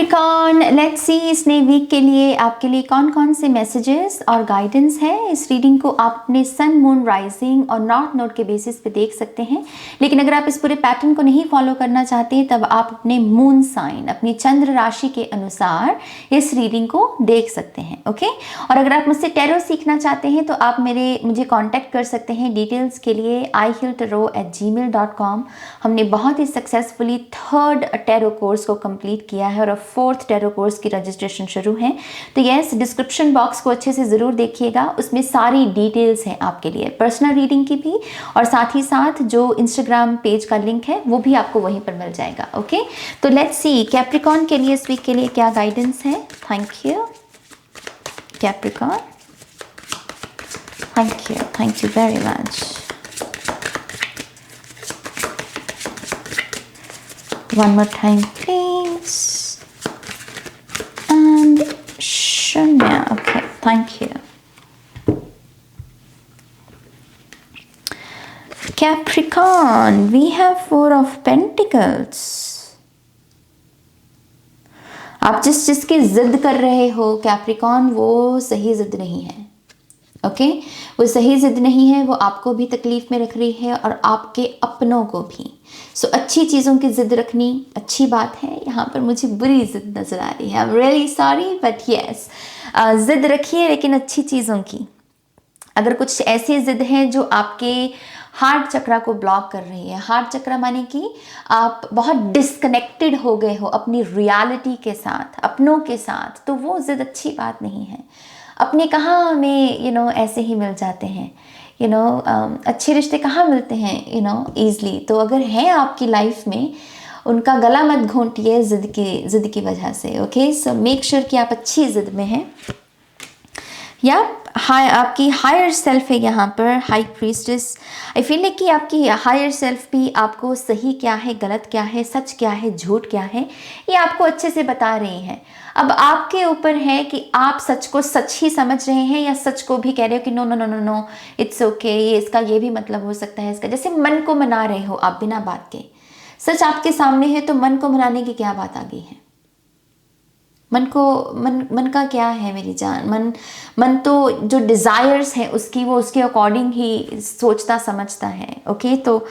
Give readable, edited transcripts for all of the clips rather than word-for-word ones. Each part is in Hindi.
कैप्रिकॉर्न, लेट्स सी इस नए वीक के लिए आपके लिए कौन कौन से मैसेजेस और गाइडेंस है। इस रीडिंग को आप अपने सन, मून, राइजिंग और नॉर्थ नोड के बेसिस पे देख सकते हैं, लेकिन अगर आप इस पूरे पैटर्न को नहीं फॉलो करना चाहते तब आप अपने मून साइन, अपनी चंद्र राशि के अनुसार इस रीडिंग को देख सकते हैं। ओके, और अगर आप मुझसे टैरो सीखना चाहते हैं तो आप मुझे कॉन्टैक्ट कर सकते हैं डिटेल्स के लिए ihealtarot@gmail.com। हमने बहुत ही सक्सेसफुली 3rd टैरो कोर्स को कंप्लीट किया है और 4th टैरो कोर्स की रजिस्ट्रेशन शुरू है। तो यस, डिस्क्रिप्शन बॉक्स को अच्छे से ज़रूर देखिएगा, उसमें सारी डिटेल्स हैं आपके लिए, पर्सनल रीडिंग की भी, और साथ ही साथ जो इंस्टाग्राम पेज का लिंक है वो भी आपको वहीं पर मिल जाएगा। ओके, तो लेट्स सी कैप्रिकॉर्न के लिए इस वीक के लिए क्या गाइडेंस है। Thank you Capricorn, thank you very much. One more time, please. And Shunya. Okay, thank you. Capricorn, we have 4 of Pentacles. आप जिसकी जिद कर रहे हो कैप्रिकॉर्न, वो सही जिद नहीं है। ओके, वो सही जिद नहीं है, वो आपको भी तकलीफ में रख रही है और आपके अपनों को भी। सो अच्छी चीज़ों की जिद रखनी अच्छी बात है। यहाँ पर मुझे बुरी जिद नज़र आ रही है। I am really sorry but yes, जिद रखिए लेकिन अच्छी चीज़ों की। अगर कुछ ऐसी जिद है जो आपके हार्ट चक्रा को ब्लॉक कर रही है, हार्ट चक्रा माने कि आप बहुत डिस्कनेक्टेड हो गए हो अपनी रियलिटी के साथ, अपनों के साथ, तो वो जिद अच्छी बात नहीं है। अपने कहाँ हमें ऐसे ही मिल जाते हैं, अच्छे रिश्ते कहाँ मिलते हैं ईजली। तो अगर हैं आपकी लाइफ में, उनका गला मत घोंटिए जिद की वजह से। ओके, सो मेक श्योर कि आप अच्छी जिद में हैं। या आपकी हायर सेल्फ है यहाँ पर, high priestess. I feel like कि आपकी हायर सेल्फ भी आपको सही क्या है, गलत क्या है, सच क्या है, झूठ क्या है, ये आपको अच्छे से बता रही हैं। अब आपके ऊपर है कि आप सच को सच ही समझ रहे हैं या सच को भी कह रहे हो कि no no no no no it's okay, ये इसका ये भी मतलब हो सकता है, इसका, जैसे मन को मना रहे हो आप बिना बात के। सच आपके सामने है तो मन को मनाने की क्या बात आ गई है। मन का क्या है मेरी जान। मन तो जो डिज़ायर्स हैं उसके अकॉर्डिंग ही सोचता समझता है। ओके, तो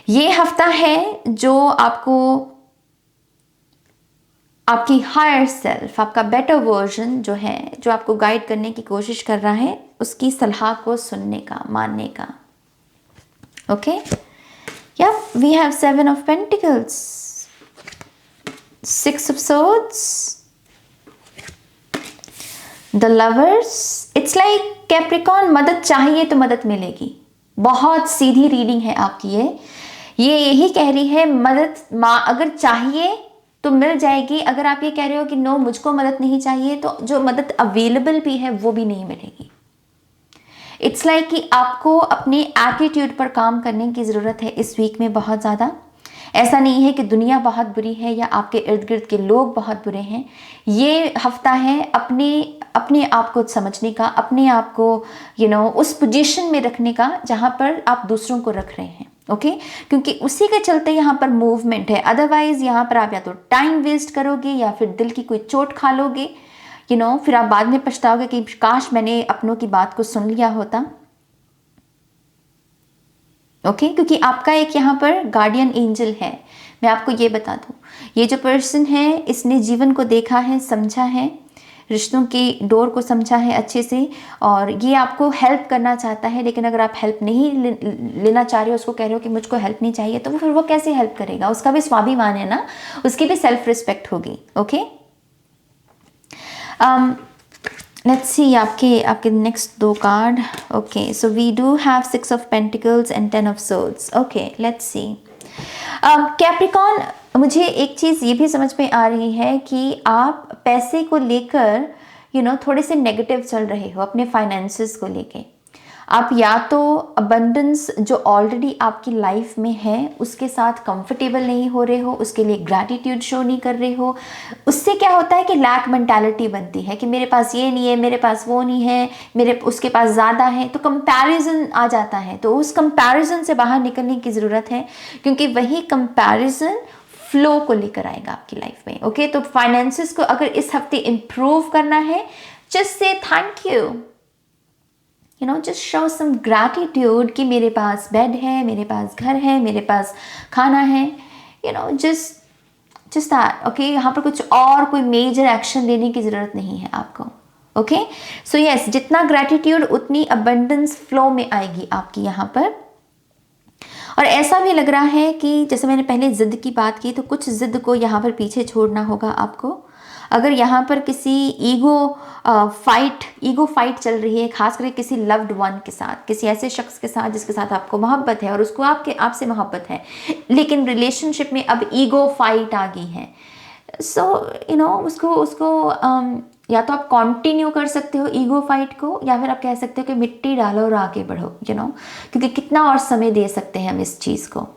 ये हफ्ता है जो आपको आपकी हायर सेल्फ, आपका बेटर वर्जन जो है, जो आपको गाइड करने की कोशिश कर रहा है, उसकी सलाह को सुनने का, मानने का। ओके, या we have 7 of Pentacles, 6 of Swords, The Lovers। It's like Capricorn, मदद चाहिए तो मदद मिलेगी। बहुत सीधी रीडिंग है आपकी ये यही कह रही है, मदद अगर चाहिए तो मिल जाएगी। अगर आप ये कह रहे हो कि नो मुझको मदद नहीं चाहिए, तो जो मदद अवेलेबल भी है वो भी नहीं मिलेगी। इट्स लाइक कि आपको अपने एटीट्यूड पर काम करने की ज़रूरत है इस वीक में बहुत ज़्यादा। ऐसा नहीं है कि दुनिया बहुत बुरी है या आपके इर्द गिर्द के लोग बहुत बुरे हैं। ये हफ्ता है अपने आप को समझने का, अपने आप को उस पोजीशन में रखने का जहाँ पर आप दूसरों को रख रहे हैं। ओके, क्योंकि उसी के चलते यहाँ पर मूवमेंट है। अदरवाइज यहाँ पर आप या तो टाइम वेस्ट करोगे या फिर दिल की कोई चोट खा लोगे, फिर आप बाद में पछताओगे कि काश मैंने अपनों की बात को सुन लिया होता। ओके, क्योंकि आपका एक यहाँ पर गार्डियन एंजल है। मैं आपको ये बता दूँ, ये जो पर्सन है इसने जीवन को देखा है, समझा है, रिश्तों की डोर को समझा है अच्छे से, और ये आपको हेल्प करना चाहता है। लेकिन अगर आप हेल्प नहीं लेना चाह रहे हो, उसको कह रहे हो कि मुझको हेल्प नहीं चाहिए, तो फिर वो कैसे हेल्प करेगा। उसका भी स्वाभिमान है ना, उसकी भी सेल्फ रिस्पेक्ट होगी। ओके, लेट्स सी आपके next 2 card. Okay, so we do have 6 of Pentacles and 10 of Swords। Okay, let's see Capricorn, मुझे एक चीज़ ये भी समझ में आ रही है कि आप पैसे को लेकर थोड़े से नेगेटिव चल रहे हो, अपने फाइनेंसेस को लेके। आप या तो अबंडेंस जो ऑलरेडी आपकी लाइफ में है उसके साथ कंफर्टेबल नहीं हो रहे हो, उसके लिए ग्रैटिट्यूड शो नहीं कर रहे हो। उससे क्या होता है कि लैक मेंटालिटी बनती है कि मेरे पास ये नहीं है, मेरे पास वो नहीं है, उसके पास ज़्यादा है, तो कंपैरिजन आ जाता है। तो उस कंपैरिजन से बाहर निकलने की ज़रूरत है, क्योंकि वही कंपैरिजन फ्लो को लेकर आएगा आपकी लाइफ में। ओके, तो फाइनेंसेस को अगर इस हफ्ते इंप्रूव करना है, just say thank you know, just show some gratitude कि मेरे पास बेड है, मेरे पास घर है, मेरे पास खाना है, you know, just that. Okay, यहाँ पर कुछ और कोई मेजर एक्शन लेने की ज़रूरत नहीं है आपको। ओके, सो यस, जितना ग्रैटिट्यूड उतनी अबंडेंस फ्लो में आएगी आपकी यहाँ पर। और ऐसा भी लग रहा है कि जैसे मैंने पहले ज़िद की बात की, तो कुछ ज़िद को यहाँ पर पीछे छोड़ना होगा आपको। अगर यहाँ पर किसी ईगो फाइट चल रही है, खास करके किसी लव्ड वन के साथ, किसी ऐसे शख्स के साथ जिसके साथ आपको मोहब्बत है और उसको आपसे मोहब्बत है, लेकिन रिलेशनशिप में अब ईगो फाइट आ गई है, सो यू नो, उसको या तो आप कंटिन्यू कर सकते हो ईगो फाइट को, या फिर आप कह सकते हो कि मिट्टी डालो और आगे बढ़ो, यू नो, क्योंकि कितना और समय दे सकते हैं हम इस चीज़ को।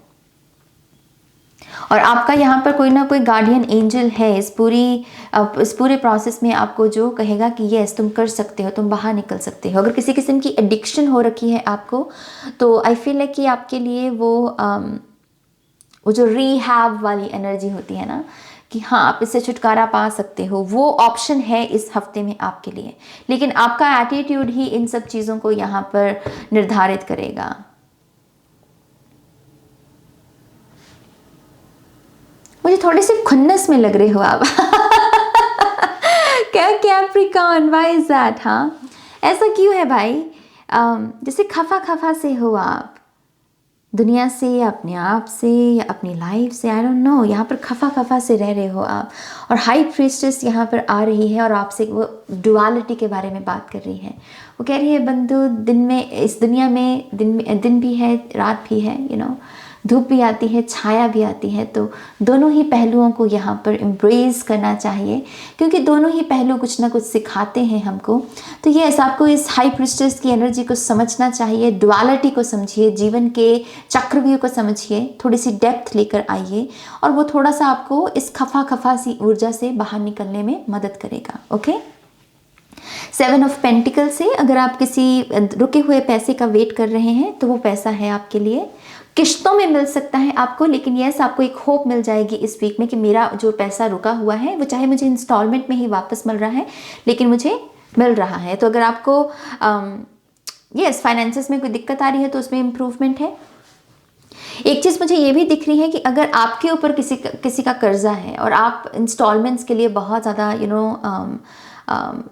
और आपका यहाँ पर कोई ना कोई गार्डियन एंजल है इस पूरे प्रोसेस में आपको जो कहेगा कि यस तुम कर सकते हो, तुम बाहर निकल सकते हो। अगर किसी किस्म की एडिक्शन हो रखी है आपको, तो आई फील है कि आपके लिए वो जो रीहैब वाली एनर्जी होती है ना, कि हाँ आप इससे छुटकारा पा सकते हो, वो ऑप्शन है इस हफ्ते में आपके लिए। लेकिन आपका एटीट्यूड ही इन सब चीज़ों को यहाँ पर निर्धारित करेगा। मुझे थोड़ी सी खुन्नस में लग रहे हो आप। क्या कैप्रिकॉर्न, व्हाई इज दैट? हाँ, ऐसा क्यों है भाई? जैसे खफा से हो आप, दुनिया से या अपने आप से या अपनी लाइफ से, आई डोंट नो, यहाँ पर खफा से रह रहे हो आप। और हाई प्रीस्टेस यहाँ पर आ रही है और आपसे वो डुअलिटी के बारे में बात कर रही है। वो कह रही है बंधु, इस दुनिया में दिन भी है, रात भी है, यू नो, धूप भी आती है, छाया भी आती है, तो दोनों ही पहलुओं को यहाँ पर एम्ब्रेस करना चाहिए, क्योंकि दोनों ही पहलू कुछ ना कुछ सिखाते हैं हमको। तो ये आपको इस हाई प्रिस्टेस की एनर्जी को समझना चाहिए, डुअलिटी को समझिए, जीवन के चक्रव्यूह को समझिए, थोड़ी सी डेप्थ लेकर आइए, और वो थोड़ा सा आपको इस खफा सी ऊर्जा से बाहर निकलने में मदद करेगा। ओके, 7 ऑफ पेंटिकल से अगर आप किसी रुके हुए पैसे का वेट कर रहे हैं, तो वो पैसा है आपके लिए, किश्तों में मिल सकता है आपको, लेकिन यस आपको एक होप मिल जाएगी इस वीक में कि मेरा जो पैसा रुका हुआ है वो चाहे मुझे इंस्टॉलमेंट में ही वापस मिल रहा है, लेकिन मुझे मिल रहा है। तो अगर आपको यस फाइनेंसेस में कोई दिक्कत आ रही है तो उसमें इम्प्रूवमेंट है। एक चीज़ मुझे ये भी दिख रही है कि अगर आपके ऊपर किसी का कर्जा है और आप इंस्टॉलमेंट्स के लिए बहुत ज़्यादा यू नो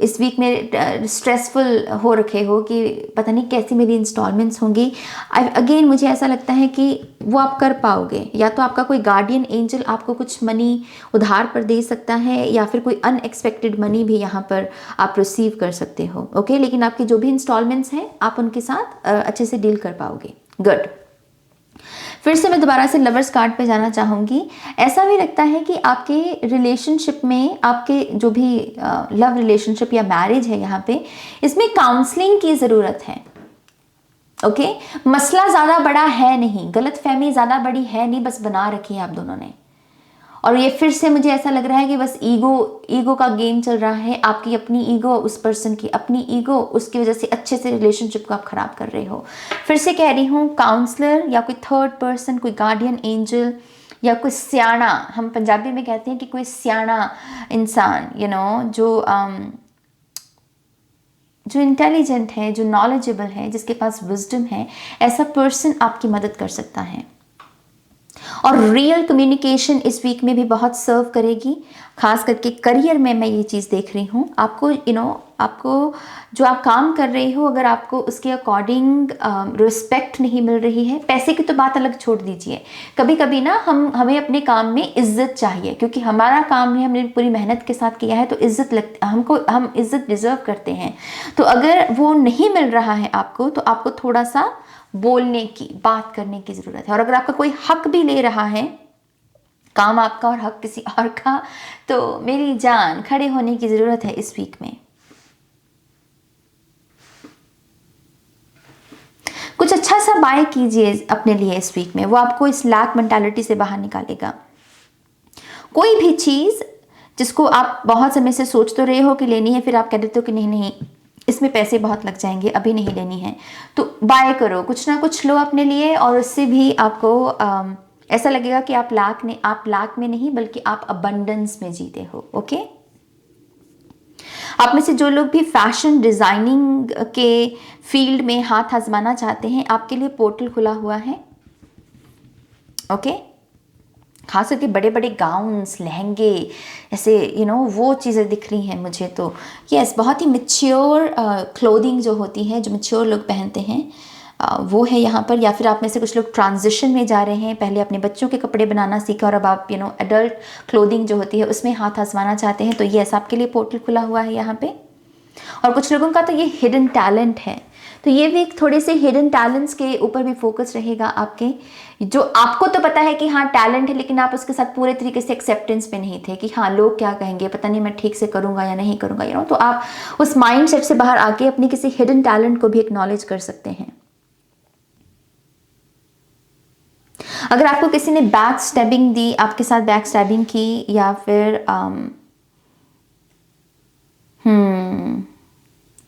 इस वीक में स्ट्रेसफुल हो रखे हो कि पता नहीं कैसी मेरी इंस्टॉलमेंट्स होंगी, अगेन मुझे ऐसा लगता है कि वो आप कर पाओगे। या तो आपका कोई गार्डियन एंजल आपको कुछ मनी उधार पर दे सकता है, या फिर कोई अनएक्सपेक्टेड मनी भी यहाँ पर आप रिसीव कर सकते हो। ओके, लेकिन आपकी जो भी इंस्टॉलमेंट्स हैं आप उनके साथ अच्छे से डील कर पाओगे। गुड। फिर से मैं दोबारा से लवर्स कार्ड पे जाना चाहूँगी। ऐसा भी लगता है कि आपके रिलेशनशिप में, आपके जो भी लव रिलेशनशिप या मैरिज है यहाँ पे, इसमें काउंसलिंग की ज़रूरत है। ओके, मसला ज़्यादा बड़ा है नहीं, गलतफहमी ज़्यादा बड़ी है नहीं, बस बना रखी है आप दोनों ने। और ये फिर से मुझे ऐसा लग रहा है कि बस ईगो का गेम चल रहा है, आपकी अपनी ईगो, उस पर्सन की अपनी ईगो, उसकी वजह से अच्छे से रिलेशनशिप को आप खराब कर रहे हो। फिर से कह रही हूँ, काउंसलर या कोई थर्ड पर्सन, कोई गार्डियन एंजल या कोई सियाना, हम पंजाबी में कहते हैं कि कोई सियाना इंसान, यू नो, जो इंटेलिजेंट है, जो नॉलेजेबल है, जिसके पास विजडम है, ऐसा पर्सन आपकी मदद कर सकता है। और रियल कम्युनिकेशन इस वीक में भी बहुत सर्व करेगी, खास करके करियर में मैं ये चीज़ देख रही हूँ। आपको आपको जो आप काम कर रहे हो, अगर आपको उसके अकॉर्डिंग रिस्पेक्ट नहीं मिल रही है, पैसे की तो बात अलग छोड़ दीजिए, कभी कभी ना हमें अपने काम में इज्जत चाहिए, क्योंकि हमारा काम है, हमने पूरी मेहनत के साथ किया है, तो हम इज्जत डिजर्व करते हैं। तो अगर वो नहीं मिल रहा है आपको, तो आपको थोड़ा सा बोलने की, बात करने की ज़रूरत है। और अगर आपका कोई हक भी ले रहा है, काम आपका और हक किसी और का, तो मेरी जान खड़े होने की ज़रूरत है इस वीक में। कुछ अच्छा सा बाय कीजिए अपने लिए इस वीक में, वो आपको इस लैक मेंटालिटी से बाहर निकालेगा। कोई भी चीज़ जिसको आप बहुत समय से सोच तो रहे हो कि लेनी है, फिर आप कह देते हो कि नहीं इसमें पैसे बहुत लग जाएंगे, अभी नहीं लेनी है, तो बाय करो, कुछ ना कुछ लो अपने लिए, और उससे भी आपको ऐसा लगेगा कि आप लाख में नहीं बल्कि आप अबंडेंस में जीते हो। ओके, आप में से जो लोग भी फैशन डिजाइनिंग के फील्ड में हाथ आजमाना चाहते हैं, आपके लिए पोर्टल खुला हुआ है। ओके, खास करके बड़े बड़े गाउन्स, लहंगे, ऐसे वो चीज़ें दिख रही हैं मुझे तो। यस, बहुत ही मैच्योर क्लोथिंग जो होती है, जो मैच्योर लोग पहनते हैं, वो है यहाँ पर। या फिर आप में से कुछ लोग ट्रांजिशन में जा रहे हैं, पहले अपने बच्चों के कपड़े बनाना सीखा और अब आप एडल्ट क्लोथिंग जो होती है उसमें हाथ आजमाना चाहते हैं, तो यस, आपके लिए पोर्टल खुला हुआ है यहाँ पे। और कुछ लोगों का तो ये हिडन टैलेंट है, तो ये भी थोड़े से हिडन टैलेंट्स के ऊपर भी फोकस रहेगा आपके, जो आपको तो पता है कि हाँ टैलेंट है, लेकिन आप उसके साथ पूरे तरीके से एक्सेप्टेंस में नहीं थे कि हाँ लोग क्या कहेंगे, पता नहीं मैं ठीक से करूँगा या नहीं करूँगा, तो आप उस माइंड सेट से बाहर आके अपनी किसी हिडन टैलेंट को भी एक्नॉलेज कर सकते हैं। अगर आपको किसी ने बैक स्टैबिंग दी, आपके साथ बैक स्टैबिंग की, या फिर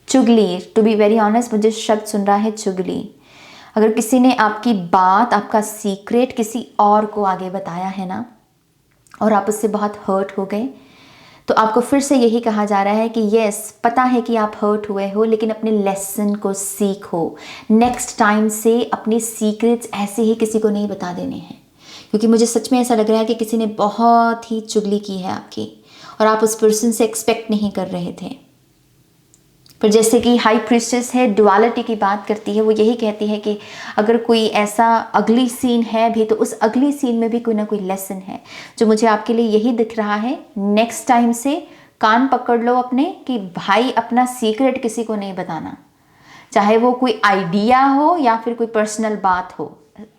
चुगली, टू बी वेरी ऑनेस्ट मुझे शब्द सुन रहा है चुगली। अगर किसी ने आपकी बात, आपका सीक्रेट किसी और को आगे बताया है ना, और आप उससे बहुत हर्ट हो गए, तो आपको फिर से यही कहा जा रहा है कि यस, पता है कि आप हर्ट हुए हो, लेकिन अपने लेसन को सीखो। नेक्स्ट टाइम से अपने सीक्रेट्स ऐसे ही किसी को नहीं बता देने हैं, क्योंकि मुझे सच में ऐसा लग रहा है कि किसी ने बहुत ही चुगली की है आपकी, और आप उस पर्सन से एक्सपेक्ट नहीं कर रहे थे। पर जैसे कि हाई प्रीस्टेस है, डुअलिटी की बात करती है, वो यही कहती है कि अगर कोई ऐसा अगली सीन है भी, तो उस अगली सीन में भी कोई ना कोई लेसन है, जो मुझे आपके लिए यही दिख रहा है। नेक्स्ट टाइम से कान पकड़ लो अपने कि भाई अपना सीक्रेट किसी को नहीं बताना, चाहे वो कोई आइडिया हो या फिर कोई पर्सनल बात हो,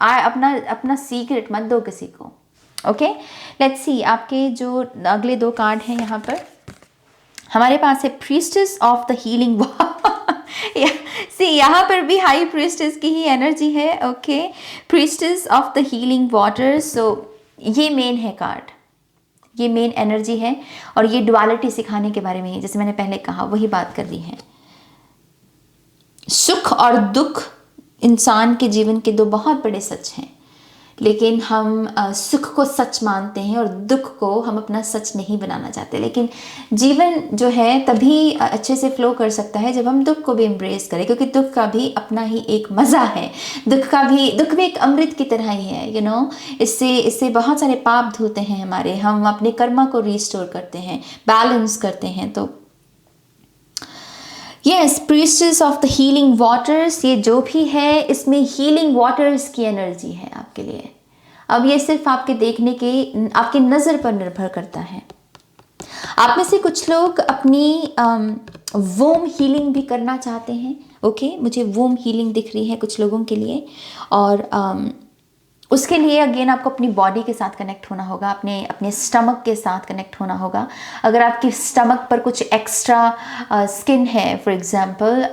अपना सीक्रेट मत दो किसी को। ओके, लेट्स सी आपके जो अगले 2 कार्ड हैं यहाँ पर। हमारे पास है priestess of the healing sea, यहाँ पर भी हाई प्रीस्टेस की ही एनर्जी है। Okay, priestess of the healing water. So ये मेन है कार्ड, ये मेन एनर्जी है, और ये डुअलिटी सिखाने के बारे में है, जैसे मैंने पहले कहा वही बात कर रही है। सुख और दुख इंसान के जीवन के 2 बहुत बड़े सच हैं, लेकिन हम सुख को सच मानते हैं और दुख को हम अपना सच नहीं बनाना चाहते। लेकिन जीवन जो है तभी अच्छे से फ्लो कर सकता है जब हम दुख को भी एम्ब्रेस करें, क्योंकि दुख का भी अपना ही एक मज़ा है। दुख भी एक अमृत की तरह ही है, इससे बहुत सारे पाप धुलते हैं हमारे, हम अपने कर्मा को रिस्टोर करते हैं, बैलेंस करते हैं। तो yes, priestess of the healing waters, ये जो भी है इसमें हीलिंग वाटर्स की एनर्जी है आपके लिए। अब ये सिर्फ आपके देखने के, आपकी नज़र पर निर्भर करता है। आप में से कुछ लोग अपनी वोम हीलिंग भी करना चाहते हैं। ओके, मुझे वोम हीलिंग दिख रही है कुछ लोगों के लिए, और उसके लिए अगेन आपको अपनी बॉडी के साथ कनेक्ट होना होगा, अपने स्टमक के साथ कनेक्ट होना होगा। अगर आपकी स्टमक पर कुछ एक्स्ट्रा स्किन है फॉर एग्जांपल,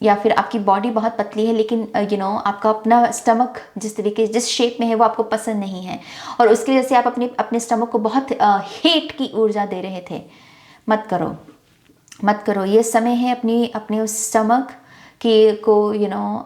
या फिर आपकी बॉडी बहुत पतली है, लेकिन आपका अपना स्टमक जिस शेप में है वो आपको पसंद नहीं है, और उसकी वजह से आप अपने स्टमक को बहुत हेट की ऊर्जा दे रहे थे, मत करो। ये समय है अपने उस स्टमक को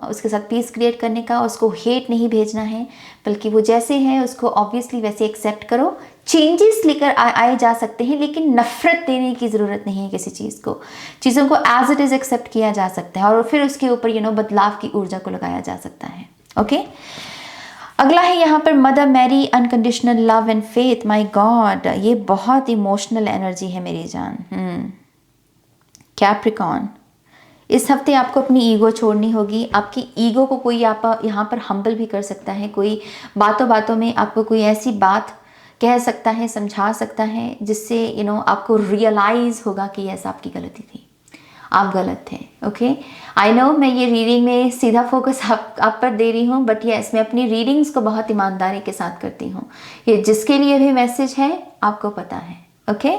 उसके साथ पीस क्रिएट करने का। उसको हेट नहीं भेजना है, बल्कि वो जैसे है उसको ऑब्वियसली वैसे एक्सेप्ट करो। चेंजेस लेकर आए जा सकते हैं, लेकिन नफरत देने की ज़रूरत नहीं है किसी चीज़ों को एज इट इज़ एक्सेप्ट किया जा सकता है, और फिर उसके ऊपर बदलाव की ऊर्जा को लगाया जा सकता है। ओके, अगला है यहाँ पर Mother Mary, unconditional love and faith. My God, ये बहुत इमोशनल एनर्जी है मेरी जान। कैप्रिकॉर्न, इस हफ्ते आपको अपनी ईगो छोड़नी होगी। आपकी ईगो को कोई यहाँ पर हम्बल भी कर सकता है, कोई बातों में आपको कोई ऐसी बात कह सकता है, समझा सकता है, जिससे आपको रियलाइज़ होगा कि ऐसा आपकी गलती थी, आप गलत थे। ओके, आई नो मैं ये रीडिंग में सीधा फोकस आप पर दे रही हूँ, बट यस, मैं अपनी रीडिंग्स को बहुत ईमानदारी के साथ करती हूँ। ये जिसके लिए भी मैसेज है आपको पता है। ओके,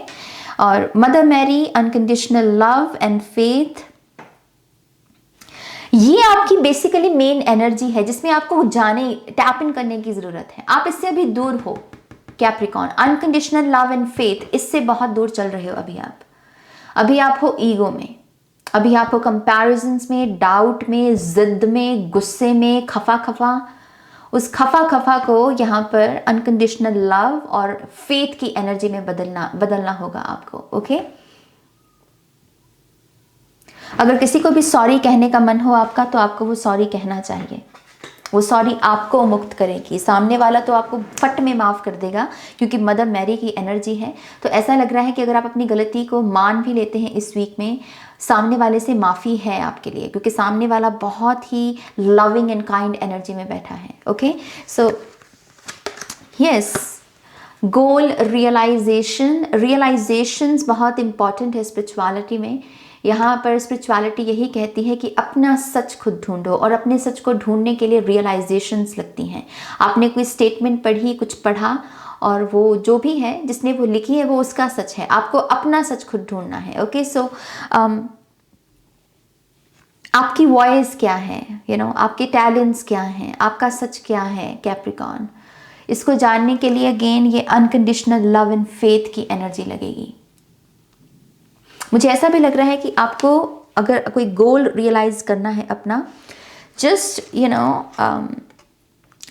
और Mother Mary, unconditional love and faith, ये आपकी बेसिकली मेन एनर्जी है, जिसमें आपको टैप इन करने की ज़रूरत है। आप इससे अभी दूर हो Capricorn. Unconditional love and faith, इससे बहुत दूर चल रहे हो अभी आप हो ईगो में, अभी आप हो कंपैरिजन्स में, डाउट में, जिद में, गुस्से में, खफा उस खफा खफा को यहाँ पर अनकंडीशनल लव और फेथ की एनर्जी में बदलना होगा आपको। ओके, अगर किसी को भी सॉरी कहने का मन हो आपका, तो आपको वो सॉरी कहना चाहिए। वो सॉरी आपको मुक्त करेगी। सामने वाला तो आपको फट में माफ़ कर देगा, क्योंकि मदर मैरी की एनर्जी है। तो ऐसा लग रहा है कि अगर आप अपनी गलती को मान भी लेते हैं इस वीक में, सामने वाले से माफ़ी है आपके लिए, क्योंकि सामने वाला बहुत ही लविंग एंड काइंड एनर्जी में बैठा है। ओके, सो यस, गोल रियलाइजेशंस बहुत इंपॉर्टेंट है स्पिरिचुअलिटी में। यहाँ पर स्पिरिचुअलिटी यही कहती है कि अपना सच खुद ढूंढो, और अपने सच को ढूंढने के लिए रियलाइजेशंस लगती हैं। आपने कोई स्टेटमेंट पढ़ी, कुछ पढ़ा, और वो जो भी है जिसने वो लिखी है वो उसका सच है। आपको अपना सच खुद ढूंढना है। ओके, सो आपकी वॉइस क्या है, आपके टैलेंट्स क्या हैं, आपका सच क्या है कैप्रिकॉर्न, इसको जानने के लिए अगेन ये अनकंडीशनल लव एंड फेथ की एनर्जी लगेगी। मुझे ऐसा भी लग रहा है कि आपको अगर कोई गोल रियलाइज करना है अपना, जस्ट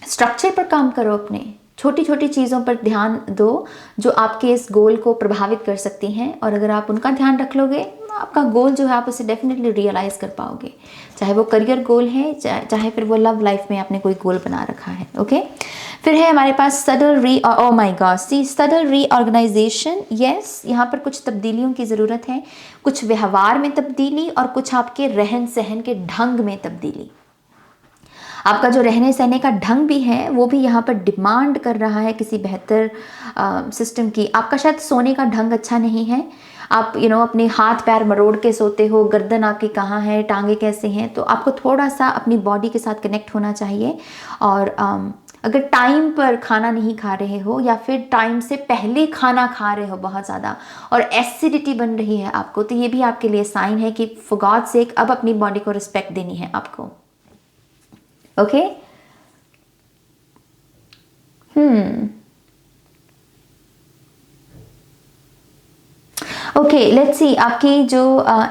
स्ट्रक्चर पर काम करो, अपने छोटी छोटी चीज़ों पर ध्यान दो जो आपके इस गोल को प्रभावित कर सकती हैं, और अगर आप उनका ध्यान रख लोगे, आपका गोल जो है आप उसे डेफिनेटली रियलाइज़ कर पाओगे। चाहे वो करियर गोल है, चाहे फिर वो लव लाइफ में आपने कोई गोल बना रखा है। ओके, फिर है हमारे पास सडल सडल रीऑर्गेनाइजेशन। यस, यहाँ पर कुछ तब्दीलियों की ज़रूरत है, कुछ व्यवहार में तब्दीली और कुछ आपके रहन सहन के ढंग में तब्दीली। आपका जो रहने सहने का ढंग भी है वो भी यहाँ पर डिमांड कर रहा है किसी बेहतर सिस्टम की। आपका शायद सोने का ढंग अच्छा नहीं है, आप अपने हाथ पैर मरोड़ के सोते हो, गर्दन आपकी कहाँ है, टांगे कैसे हैं, तो आपको थोड़ा सा अपनी बॉडी के साथ कनेक्ट होना चाहिए। और अगर टाइम पर खाना नहीं खा रहे हो, या फिर टाइम से पहले खाना खा रहे हो बहुत ज़्यादा और एसिडिटी बन रही है आपको, तो ये भी आपके लिए साइन है कि फॉर गॉड सेक अब अपनी बॉडी को रिस्पेक्ट देनी है आपको। ओके, ओके, लेट्स सी आपकी जो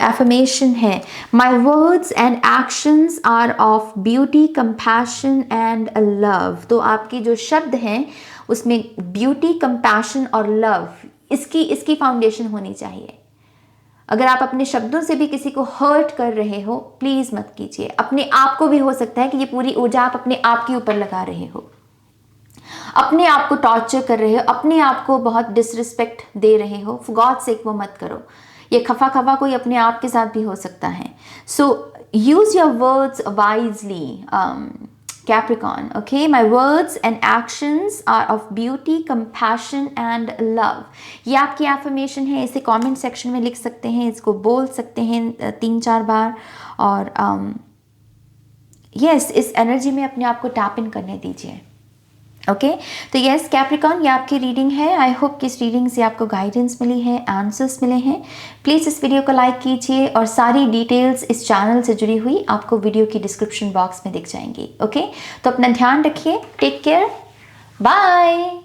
एफर्मेशन है, my words and actions are of beauty, compassion and love. तो आपकी जो शब्द हैं उसमें ब्यूटी, कंपैशन और लव, इसकी फाउंडेशन होनी चाहिए। अगर आप अपने शब्दों से भी किसी को हर्ट कर रहे हो, प्लीज़ मत कीजिए। अपने आप को भी हो सकता है कि ये पूरी ऊर्जा आप अपने आप के ऊपर लगा रहे हो, अपने आप को टॉर्चर कर रहे हो, अपने आप को बहुत डिसरिस्पेक्ट दे रहे हो। फॉर गॉड सेक वो मत करो। ये खफा खफा कोई अपने आप के साथ भी हो सकता है। So use your words wisely Capricorn. Okay, my words and actions are of beauty, compassion and love. ये आपकी affirmation है, इसे comment section में लिख सकते हैं, इसको बोल सकते हैं 3-4 बार, और yes, इस energy में अपने आप को टैप इन करने दीजिए। ओके, तो यस कैप्रिकॉर्न, ये आपकी रीडिंग है। आई होप कि इस रीडिंग से आपको गाइडेंस मिली है, आंसर्स मिले हैं। प्लीज़ इस वीडियो को लाइक कीजिए, और सारी डिटेल्स इस चैनल से जुड़ी हुई आपको वीडियो की डिस्क्रिप्शन बॉक्स में दिख जाएंगी। ओके, तो अपना ध्यान रखिए, टेक केयर, बाय।